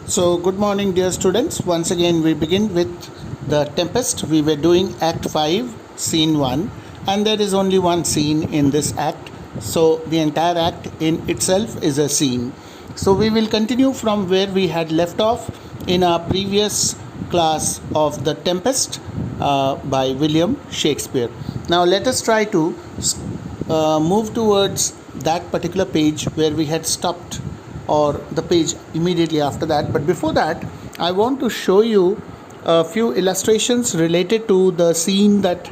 So, good morning, dear students. Once again, we begin with the Tempest. We were doing Act 5, Scene 1, and there is only one scene in this act. So, the entire act in itself is a scene. So, we will continue from where we had left off in our previous class of The Tempest by William Shakespeare. Now, let us try to move towards that particular page where we had stopped, or the page immediately after that. But before that, I want to show you a few illustrations related to the scene that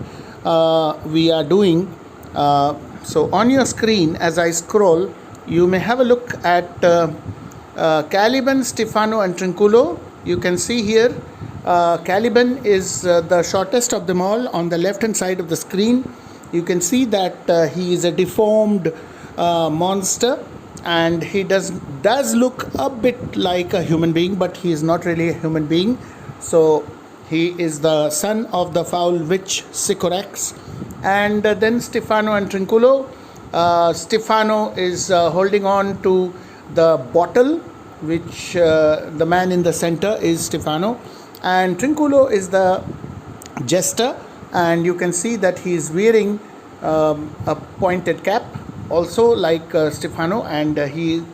we are doing. So on your screen, as I scroll, you may have a look at Caliban, Stefano and Trinculo. You can see here Caliban is the shortest of them all on the left hand side of the screen. You can see that he is a deformed monster, and he does look a bit like a human being, but he is not really a human being. So he is the son of the foul witch Sycorax. And then Stefano and Trinculo. Stefano is holding on to the bottle, which the man in the center is Stefano, and Trinculo is the jester, and you can see that he is wearing a pointed cap also like Stefano, and he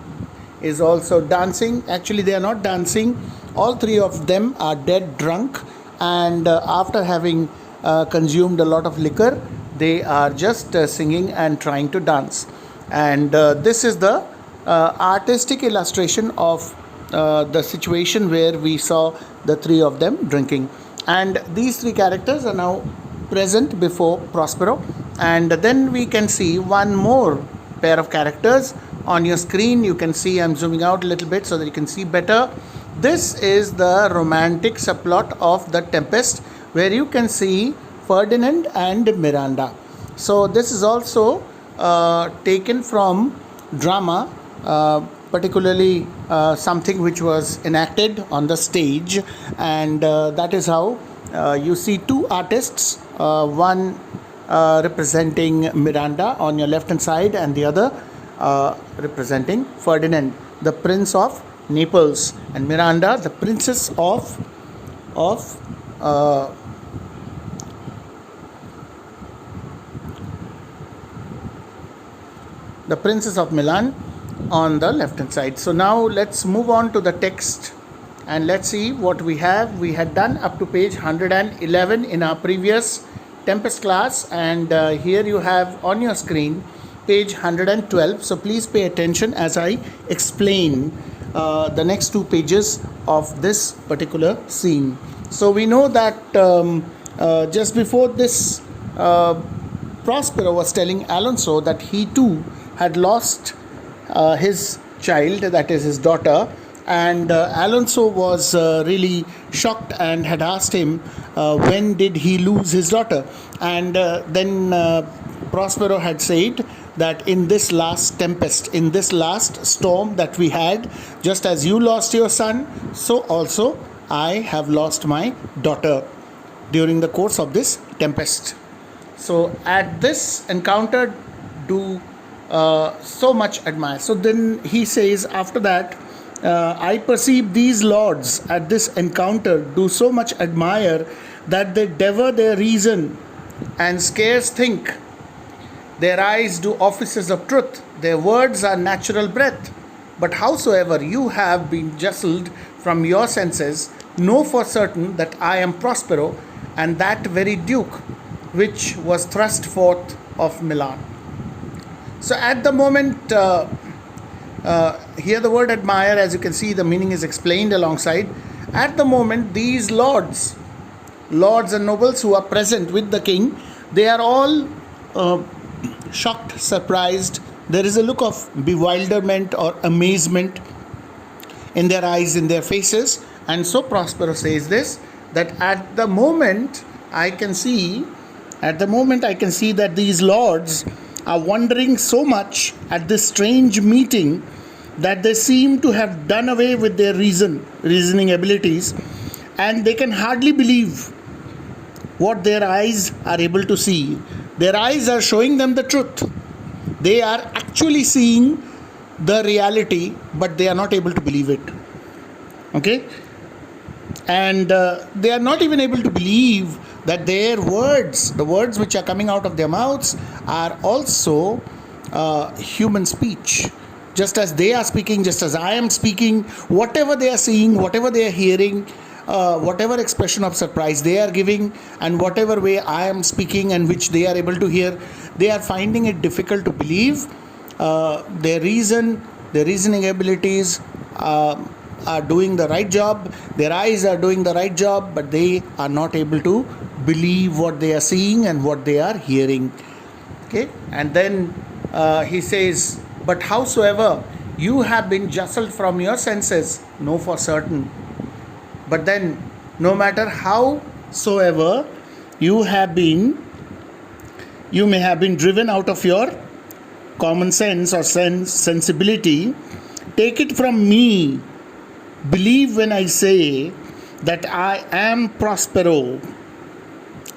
is also dancing. Actually, they are not dancing. All three of them are dead drunk, and after having consumed a lot of liquor, they are just singing and trying to dance. And this is the artistic illustration of the situation where we saw the three of them drinking. And these three characters are now present before Prospero. And then we can see one more pair of characters on your screen. You can see I'm zooming out a little bit so that you can see better. This is the romantic subplot of The Tempest, where you can see Ferdinand and Miranda. So this is also taken from drama, particularly something which was enacted on the stage, and that is how you see two artists, one representing Miranda on your left hand side, and the other representing Ferdinand, the Prince of Naples, and Miranda, the Princess of Milan on the left hand side. So now let's move on to the text and let's see what we have. We had done up to page 111 in our previous Tempest class, and here you have on your screen page 112. So please pay attention as I explain the next two pages of this particular scene. So we know that just before this, Prospero was telling Alonso that he too had lost his child, that is his daughter, and Alonso was really shocked and had asked him when did he lose his daughter. And then Prospero had said that in this last tempest, in this last storm that we had, just as you lost your son, so also I have lost my daughter during the course of this tempest. So at this encounter do so much admire. So then he says after that, I perceive these lords at this encounter do so much admire that they devour their reason and scarce think. Their eyes do offices of truth, their words are natural breath. But howsoever you have been justled from your senses, know for certain that I am Prospero, and that very Duke which was thrust forth of Milan. So at the moment, here the word admire, as you can see, the meaning is explained alongside. At the moment, these lords and nobles who are present with the king, they are all shocked, surprised. There is a look of bewilderment or amazement in their eyes, in their faces. And so Prospero says this, that at the moment I can see that these lords are wondering so much at this strange meeting that they seem to have done away with their reasoning abilities, and they can hardly believe what their eyes are able to see. Their eyes are showing them the truth. They are actually seeing the reality, but they are not able to believe it. Okay? And they are not even able to believe that their words, the words which are coming out of their mouths, are also human speech. Just as they are speaking, just as I am speaking, whatever they are seeing, whatever they are hearing, whatever expression of surprise they are giving, and whatever way I am speaking and which they are able to hear, they are finding it difficult to believe. Their reasoning abilities are doing the right job, their eyes are doing the right job, but they are not able to believe what they are seeing and what they are hearing. Okay, and then he says, but howsoever you have been jostled from your senses, know for certain. But then, no matter howsoever you may have been driven out of your common sense or sensibility, take it from me, believe when I say that I am Prospero,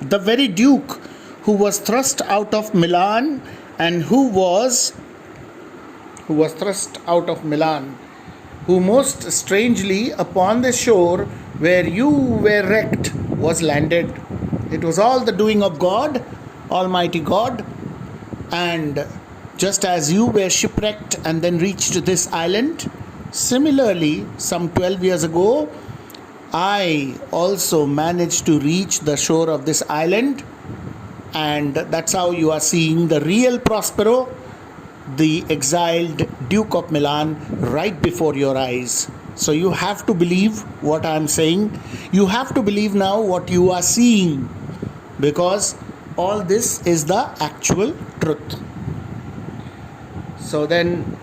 the very Duke who was thrust out of Milan and who thrust out of Milan, who most strangely upon the shore where you were wrecked was landed. It was all the doing of God, Almighty God, and just as you were shipwrecked and then reached this island, similarly, some 12 years ago, I also managed to reach the shore of this island, and that's how you are seeing the real Prospero, the exiled Duke of Milan, right before your eyes. So you have to believe what I am saying. You have to believe now what you are seeing, because all this is the actual truth. So then,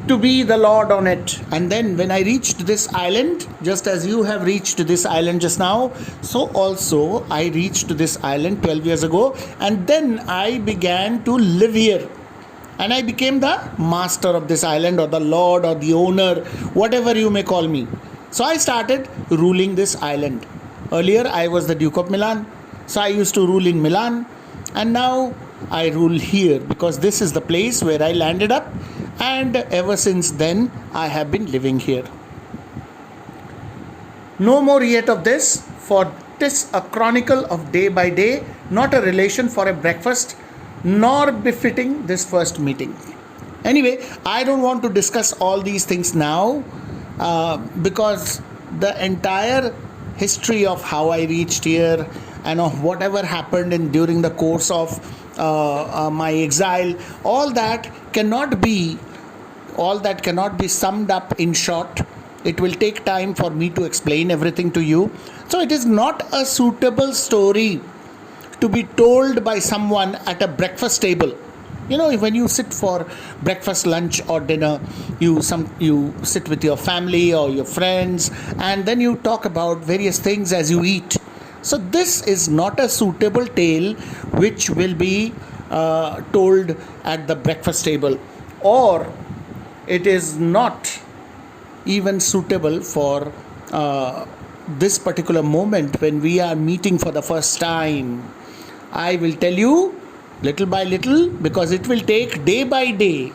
to be the Lord on it. And then when I reached this island, just as you have reached this island just now, so also I reached this island 12 years ago, and then I began to live here. And I became the master of this island, or the Lord, or the owner, whatever you may call me. So I started ruling this island. Earlier I was the Duke of Milan, so I used to rule in Milan, and now I rule here because this is the place where I landed up, and ever since then I have been living here. No more yet of this, for 'tis a chronicle of day by day, not a relation for a breakfast, nor befitting this first meeting. Anyway, I don't want to discuss all these things now, because the entire history of how I reached here and of whatever happened during the course of my exile, all that cannot be summed up in short. It will take time for me to explain everything to you. So it is not a suitable story to be told by someone at a breakfast table. You know, when you sit for breakfast, lunch, or dinner, you sit with your family or your friends, and then you talk about various things as you eat. So this is not a suitable tale which will be told at the breakfast table, or it is not even suitable for this particular moment when we are meeting for the first time. I will tell you little by little, because it will take day by day.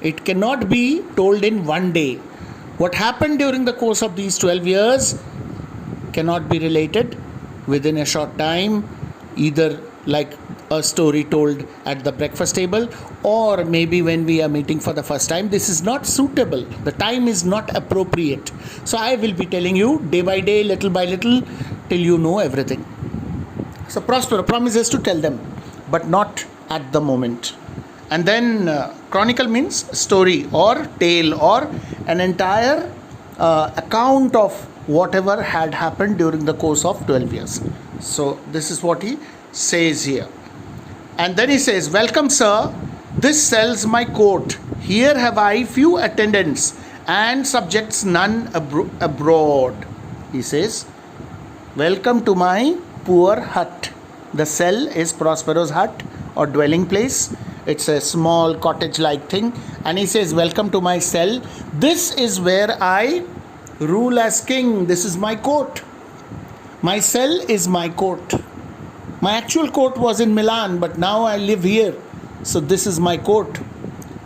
It cannot be told in one day. What happened during the course of these 12 years cannot be related within a short time, either like a story told at the breakfast table, or maybe when we are meeting for the first time. This is not suitable. The time is not appropriate. So I will be telling you day by day, little by little, till you know everything. So Prospero promises to tell them, but not at the moment. And then chronicle means story or tale, or an entire account of whatever had happened during the course of 12 years. So this is what he says here. And then he says, welcome sir, this sells my court. Here have I few attendants and subjects none abroad. He says, welcome to my poor hut. The cell is Prospero's hut or dwelling place. It's a small cottage-like thing. And he says, welcome to my cell. This is where I rule as king. This is my court. My cell is my court. My actual court was in Milan, but now I live here. So this is my court.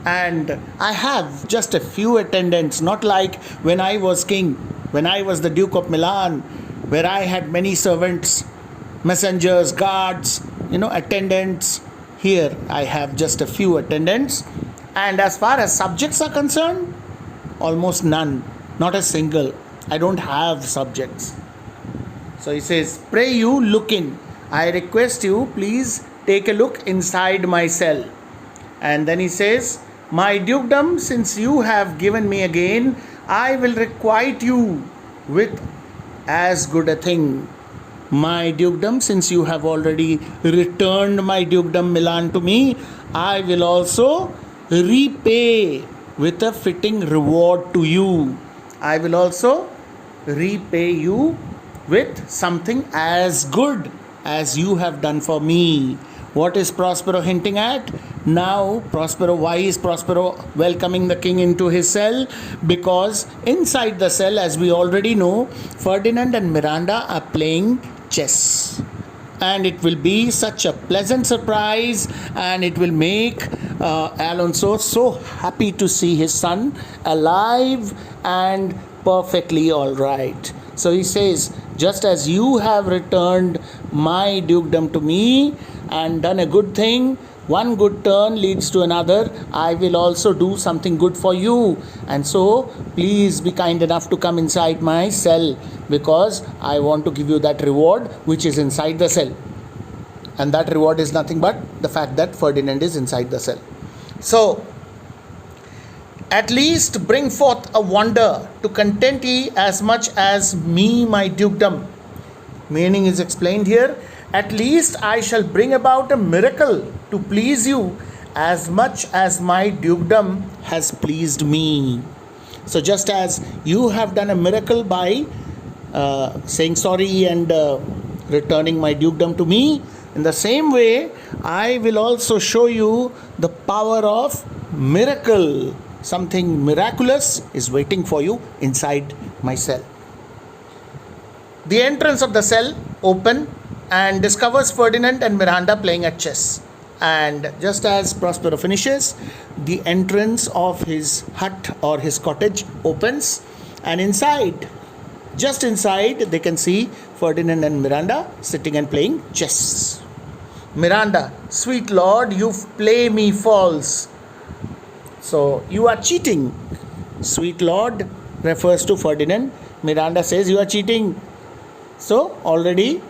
And I have just a few attendants, not like when I was king, when I was the Duke of Milan, where I had many servants, messengers, guards, attendants. Here I have just a few attendants. And as far as subjects are concerned, almost none, not a single. I don't have subjects. So he says, pray you look in. I request you, please take a look inside my cell. And then he says, my dukedom, since you have given me again, I will requite you with as good a thing. My dukedom, since you have already returned my dukedom Milan to me, I will also repay with a fitting reward to you. I will also repay you with something as good as you have done for me. What is Prospero hinting at? Now, why is Prospero welcoming the king into his cell? Because inside the cell, as we already know, Ferdinand and Miranda are playing chess. And it will be such a pleasant surprise, and it will make Alonso so happy to see his son alive and perfectly all right. So he says, just as you have returned my dukedom to me and done a good thing, one good turn leads to another, I will also do something good for you. And so, please be kind enough to come inside my cell, because I want to give you that reward which is inside the cell. And that reward is nothing but the fact that Ferdinand is inside the cell. So, at least bring forth a wonder to content ye as much as me my dukedom. Meaning is explained here. At least I shall bring about a miracle to please you as much as my dukedom has pleased me. So just as you have done a miracle by saying sorry and returning my dukedom to me, in the same way I will also show you the power of miracle. Something miraculous is waiting for you inside my cell. The entrance of the cell open and discovers Ferdinand and Miranda playing at chess. And just as Prospero finishes, the entrance of his hut or his cottage opens, and inside, just inside, they can see Ferdinand and Miranda sitting and playing chess. Miranda, sweet lord, you play me false. So, you are cheating. Sweet lord refers to Ferdinand. Miranda says, you are cheating. So, already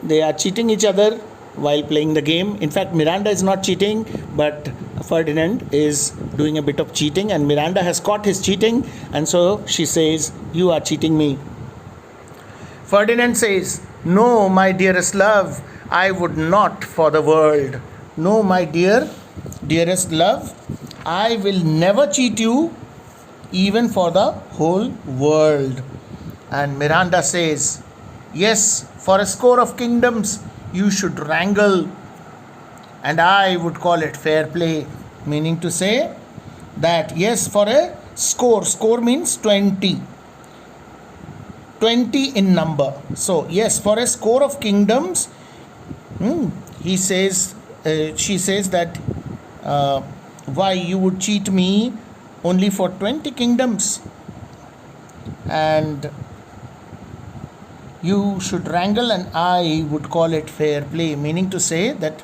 they are cheating each other while playing the game. In fact, Miranda is not cheating, but Ferdinand is doing a bit of cheating, and Miranda has caught his cheating, and so she says, you are cheating me. Ferdinand says, no, my dearest love, I would not for the world. No, my dearest love, I will never cheat you, even for the whole world. And Miranda says, yes, for a score of kingdoms you should wrangle, and I would call it fair play. Meaning to say that yes, for a score means 20 in number. So yes, for a score of kingdoms, she says that why you would cheat me only for 20 kingdoms, and you should wrangle and I would call it fair play. Meaning to say that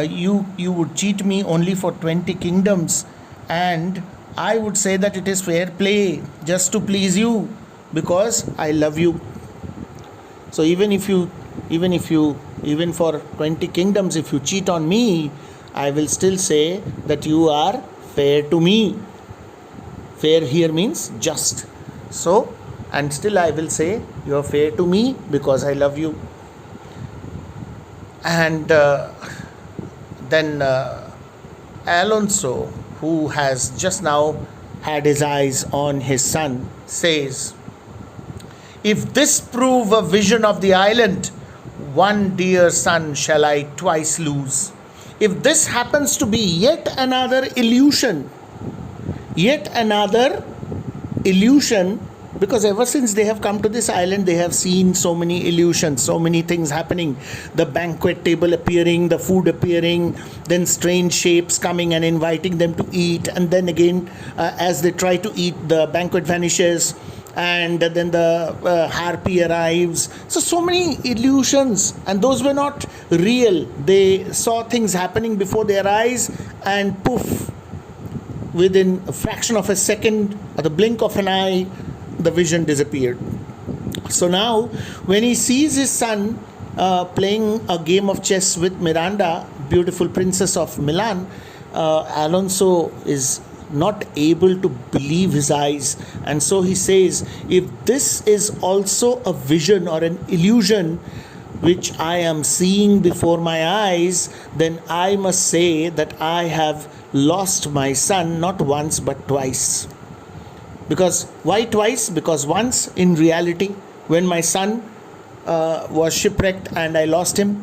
you would cheat me only for 20 kingdoms, and I would say that it is fair play just to please you, because I love you. So even for 20 kingdoms, if you cheat on me, I will still say that you are fair to me. Fair here means just. So, and still I will say you are fair to me because I love you. And then Alonso, who has just now had his eyes on his son, says, if this prove a vision of the island, one dear son shall I twice lose. If this happens to be yet another illusion because ever since they have come to this island, they have seen so many illusions, so many things happening. The banquet table appearing, the food appearing, then strange shapes coming and inviting them to eat, and then again, as they try to eat, the banquet vanishes, and then the harpy arrives. So many illusions, and those were not real. They saw things happening before their eyes, and poof, within a fraction of a second, or the blink of an eye, the vision disappeared. So now, when he sees his son playing a game of chess with Miranda, beautiful princess of Milan, Alonso is not able to believe his eyes, and so he says, if this is also a vision or an illusion which I am seeing before my eyes, then I must say that I have lost my son not once but twice. Because why twice? Because once in reality, when my son was shipwrecked and I lost him,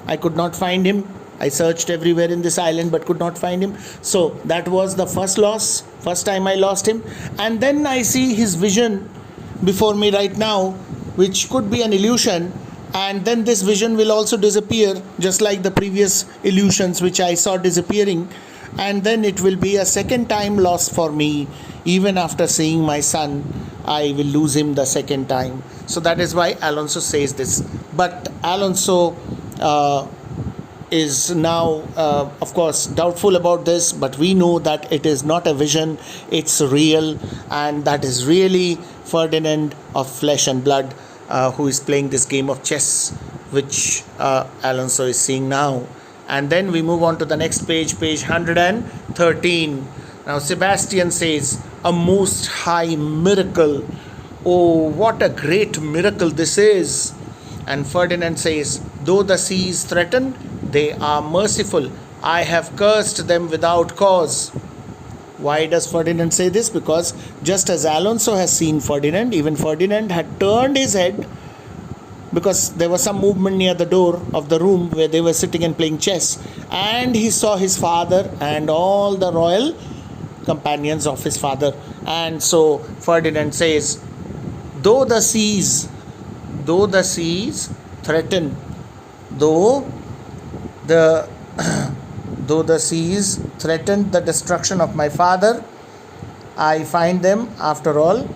I could not find him. I searched everywhere in this island but could not find him. So that was the first loss, first time I lost him. And then I see his vision before me right now, which could be an illusion. And then this vision will also disappear, just like the previous illusions which I saw disappearing. And then it will be a second time loss for me. Even after seeing my son, I will lose him the second time. So that is why Alonso says this. But Alonso is now, of course, doubtful about this, but we know that it is not a vision, it's real, and that is really Ferdinand of flesh and blood who is playing this game of chess, which Alonso is seeing now. And then we move on to the next page, page 113. Now Sebastian says, a most high miracle. Oh, what a great miracle this is. And Ferdinand says, though the seas threaten, they are merciful. I have cursed them without cause. Why does Ferdinand say this? Because just as Alonso has seen Ferdinand, even Ferdinand had turned his head because there was some movement near the door of the room where they were sitting and playing chess, and he saw his father and all the royal companions of his father. And so Ferdinand says, though the seas threaten, though the seas threatened the destruction of my father, I find them, after all,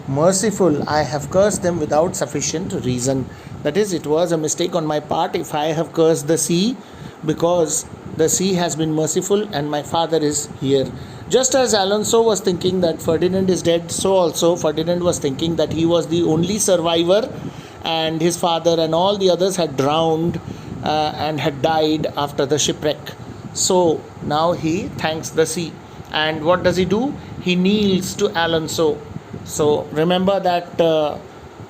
merciful. I have cursed them without sufficient reason. That is, it was a mistake on my part if I have cursed the sea, because the sea has been merciful and my father is here. Just as Alonso was thinking that Ferdinand is dead, so also Ferdinand was thinking that he was the only survivor and his father and all the others had drowned and had died after the shipwreck. So now he thanks the sea. And what does he do? He kneels to Alonso. So remember that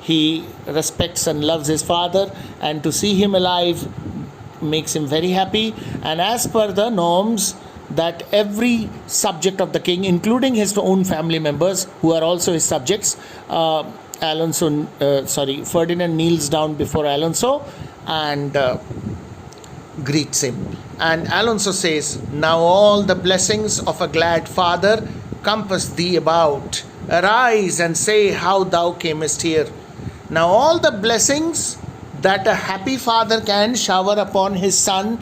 he respects and loves his father, and to see him alive makes him very happy. And as per the norms, that every subject of the king, including his own family members who are also his subjects, Ferdinand kneels down before Alonso and greets him. And Alonso says, now all the blessings of a glad father compass thee about. Arise and say how thou camest here. Now all the blessings that a happy father can shower upon his son,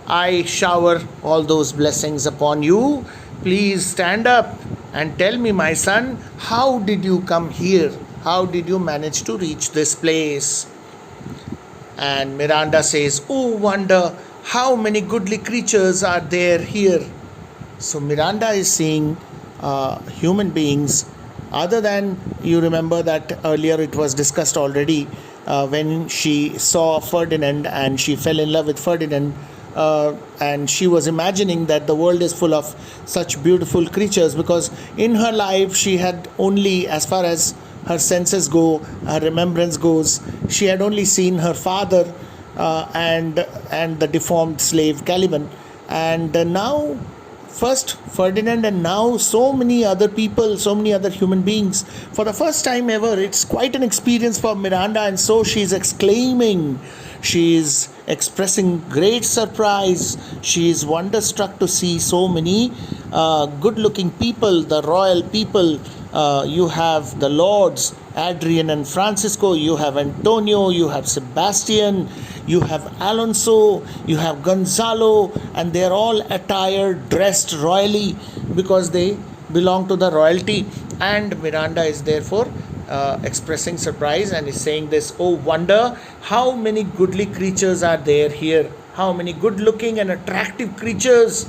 I shower all those blessings upon you. Please stand up and tell me, my son, how did you come here? How did you manage to reach this place? And Miranda says, oh wonder, how many goodly creatures are there here. So Miranda is seeing human beings, other than, you remember that earlier it was discussed already when she saw Ferdinand and she fell in love with Ferdinand, and she was imagining that the world is full of such beautiful creatures, because in her life she had only, as far as her senses go, her remembrance goes, she had only seen her father and the deformed slave Caliban. And now first Ferdinand, and now so many other people, so many other human beings. For the first time ever, it's quite an experience for Miranda, and so she's exclaiming. She is expressing great surprise. She is wonderstruck to see so many good-looking people, the royal people, You have the Lords, Adrian and Francisco, you have Antonio, you have Sebastian, you have Alonso, you have Gonzalo, and they're all attired, dressed royally because they belong to the royalty. And Miranda is therefore expressing surprise and is saying this, oh wonder, how many goodly creatures are there here, how many good looking and attractive creatures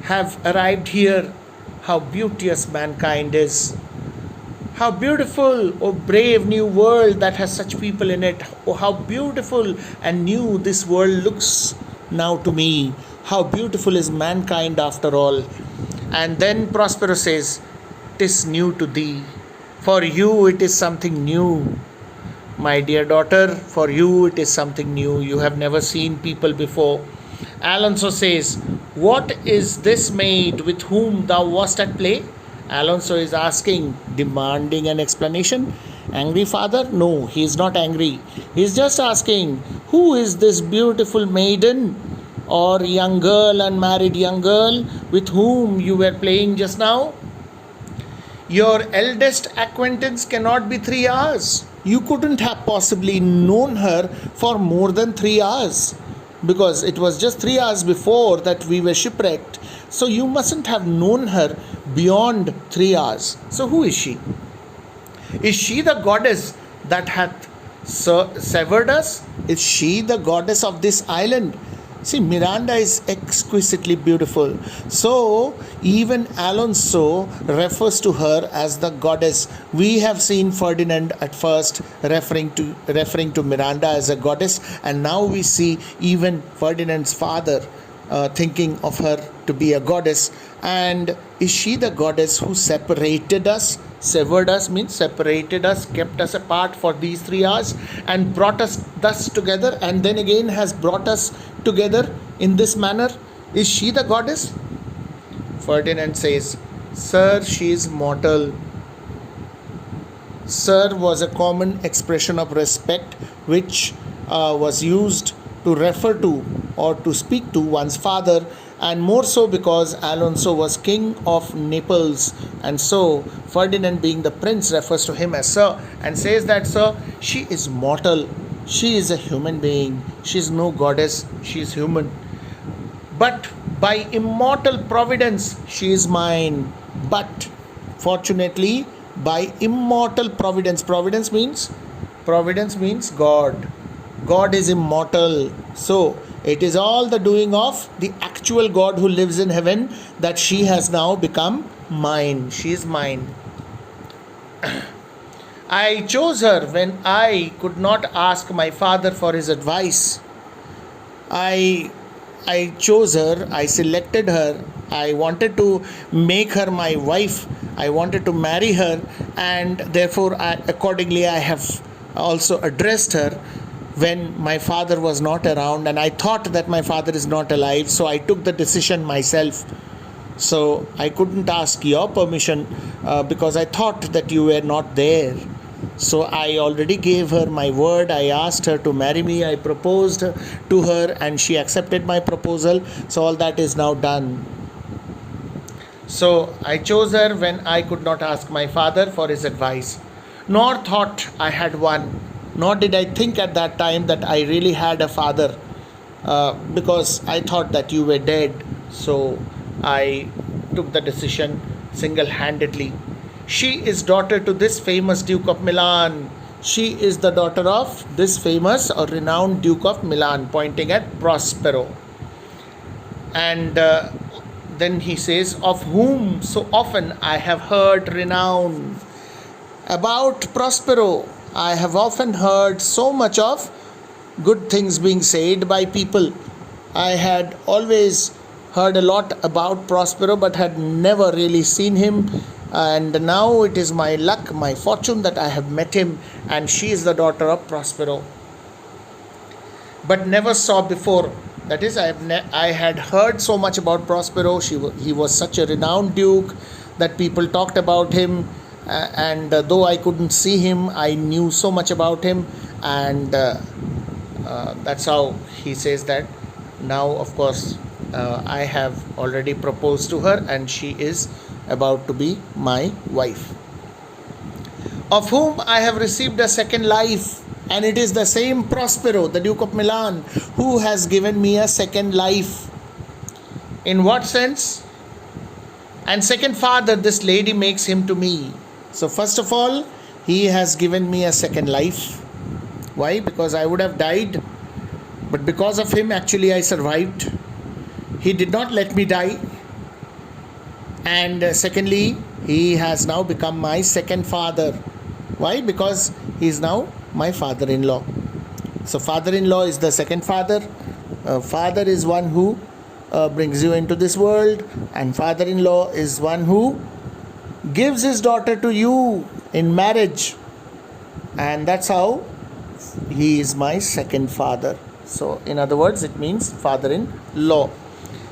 have arrived here, how beauteous mankind is. How beautiful, oh brave new world that has such people in it. Oh, how beautiful and new this world looks now to me. How beautiful is mankind after all. And then Prospero says, "'Tis new to thee. For you it is something new. My dear daughter, for you it is something new. You have never seen people before." Alonso says, "What is this maid with whom thou wast at play?" Alonso is asking, demanding an explanation. Angry father? No, he is not angry. He is just asking, who is this beautiful maiden or young girl, unmarried young girl, with whom you were playing just now? Your eldest acquaintance cannot be 3 hours. You couldn't have possibly known her for more than 3 hours, because it was just 3 hours before that we were shipwrecked. So you mustn't have known her beyond 3 hours. So who is she? Is she the goddess that hath severed us? Is she the goddess of this island? See, Miranda is exquisitely beautiful. So, even Alonso refers to her as the goddess. We have seen Ferdinand at first referring to Miranda as a goddess, and now we see even Ferdinand's father thinking of her to be a goddess. And is she the goddess who separated us? Severed us means separated us, kept us apart for these 3 hours, and brought us thus together, and then again has brought us together in this manner. Is she the goddess? Ferdinand says, "Sir, she is mortal." Sir was a common expression of respect which was used to refer to or to speak to one's father, and more so because Alonso was king of Naples, and so Ferdinand, being the prince, refers to him as sir and says that, "Sir, she is mortal. She is a human being. She is no goddess. She is human. But by immortal providence, she is mine. But fortunately, by immortal providence, providence means God. God is immortal. So it is all the doing of the actual God who lives in heaven that she has now become mine. She is mine. I chose her when I could not ask my father for his advice. I chose her, I selected her, I wanted to make her my wife, I wanted to marry her, and therefore accordingly I have also addressed her when my father was not around, and I thought that my father is not alive, so I took the decision myself. So I couldn't ask your permission because I thought that you were not there. So I already gave her my word. I asked her to marry me. I proposed to her and she accepted my proposal. So all that is now done. So I chose her when I could not ask my father for his advice, nor thought I had one, nor did I think at that time that I really had a father, because I thought that you were dead. So I took the decision single-handedly. She is daughter to this famous Duke of Milan. She is the daughter of this famous or renowned Duke of Milan, pointing at Prospero. And then he says, of whom so often I have heard renown. About Prospero, I have often heard so much of good things being said by people. I had always heard a lot about Prospero but had never really seen him, and now it is my luck, my fortune that I have met him, and she is the daughter of Prospero, but never saw before. That is, I had heard so much about Prospero. He was such a renowned duke that people talked about him, and though I couldn't see him, I knew so much about him, and that's how he says that. Now, of course, I have already proposed to her, and she is about to be my wife, of whom I have received a second life. And it is the same Prospero, the Duke of Milan, who has given me a second life. In what sense? And second father, this lady makes him to me. So, first of all, he has given me a second life. Why? Because I would have died, but because of him, actually, I survived. He did not let me die. And secondly, he has now become my second father. Why? Because he is now my father-in-law. So father-in-law is the second father. Father is one who brings you into this world, and father-in-law is one who gives his daughter to you in marriage. And that's how he is my second father. So in other words, it means father-in-law.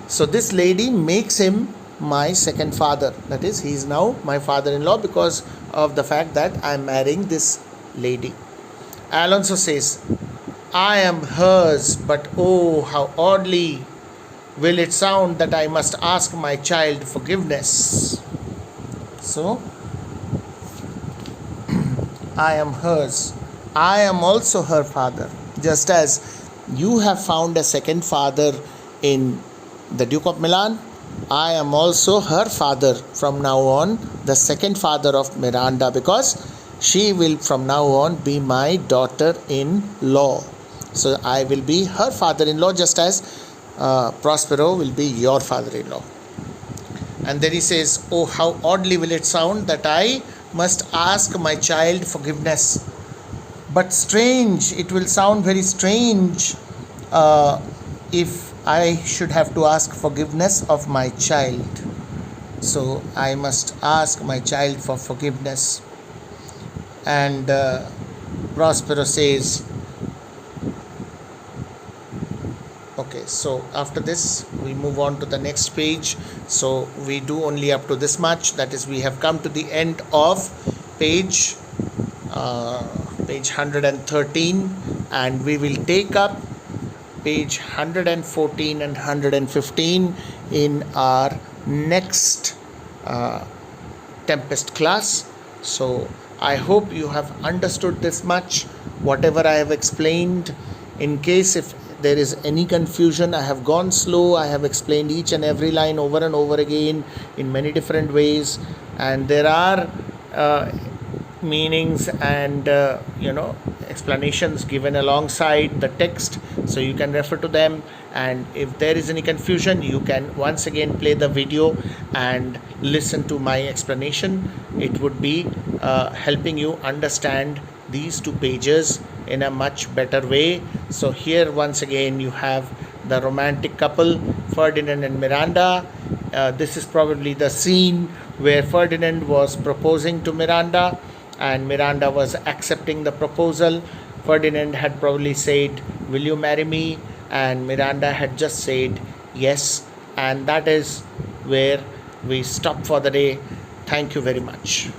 So this lady makes him my second father. That is, he is now my father-in-law because of the fact that I am marrying this lady. Alonso says, I am hers, but oh, how oddly will it sound that I must ask my child forgiveness. So, I am hers. I am also her father. Just as you have found a second father in the Duke of Milan, I am also her father from now on, the second father of Miranda, because she will from now on be my daughter-in-law. So I will be her father-in-law, just as Prospero will be your father-in-law. And then he says, oh, how oddly will it sound that I must ask my child forgiveness. But strange, it will sound very strange if I should have to ask forgiveness of my child. So I must ask my child for forgiveness. And Prospero says, okay, so after this we move on to the next page. So we do only up to this much, that is, we have come to the end of page 113, and we will take up page 114 and 115 in our next Tempest class. So I hope you have understood this much, whatever I have explained. In case if there is any confusion, I have gone slow. I have explained each and every line over and over again in many different ways, and there are meanings and explanations given alongside the text, so you can refer to them. And if there is any confusion, you can once again play the video and listen to my explanation. It would be helping you understand these two pages in a much better way. So here once again you have the romantic couple, Ferdinand and Miranda. This is probably the scene where Ferdinand was proposing to Miranda and Miranda was accepting the proposal. Ferdinand had probably said, will you marry me? And Miranda had just said yes. And that is where we stop for the day. Thank you very much.